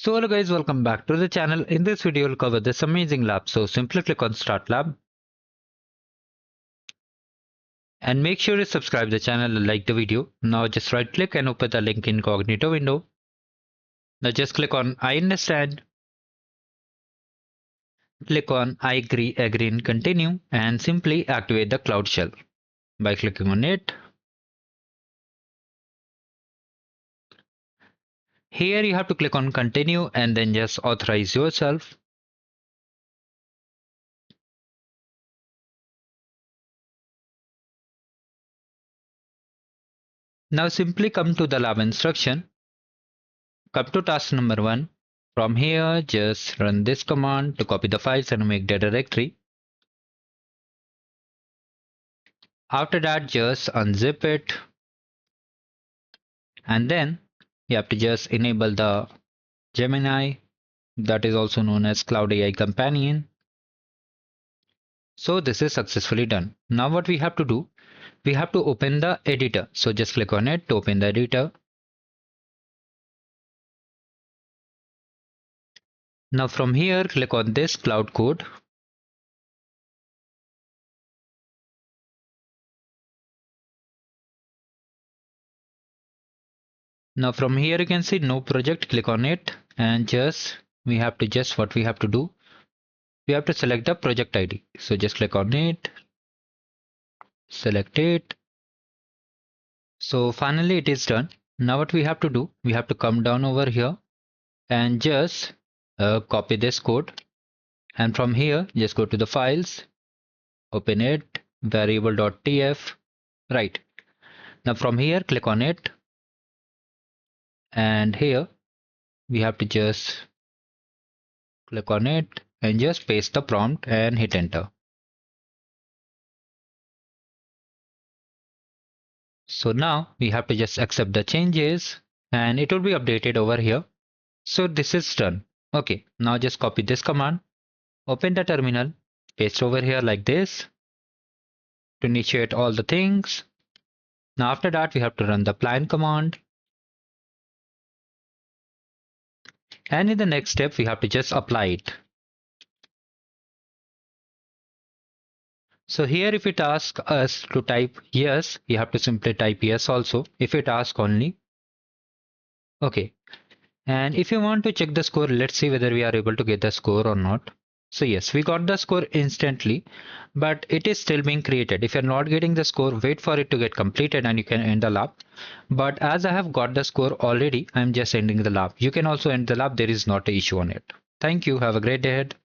So hello guys, welcome back to the channel. In this video we'll cover this amazing lab. So simply click on start lab and make sure you subscribe the channel and like the video. Now just right click and open the link incognito window. Now just click on I understand, click on I agree and continue, and simply activate the cloud shell by clicking on it. Here you have to click on continue and then just authorize yourself. Now simply come to the lab instruction. Come to task number 1. From here, just run this command to copy the files and make the directory. After that, just unzip it. And then you have to just enable the Gemini, that is also known as Cloud AI Companion. So this is successfully done. Now what we have to do, we have to open the editor. So just click on it to open the editor. Now from here, click on this cloud code. Now from here you can see no project, click on it and we have to select the project ID. So just click on it, select it. So finally it is done. Now what we have to do, we have to come down over here and just copy this code, and from here just go to the files, open it, variable.tf, right. Now from here click on it, and here we have to just click on it and just paste the prompt and hit enter. So now we have to just accept the changes and it will be updated over here. So this is done. Okay, now just copy this command, open the terminal, paste over here like this to initiate all the things. Now after that we have to run the plan command. And in the next step we have to just apply it. So here if it asks us to type yes, you have to simply type yes also. If it asks only. Okay. And if you want to check the score, let's see whether we are able to get the score or not. So yes, we got the score instantly, but it is still being created. If you're not getting the score, wait for it to get completed and you can end the lab. But as I have got the score already, I'm just ending the lab. You can also end the lab. There is not an issue on it. Thank you. Have a great day ahead.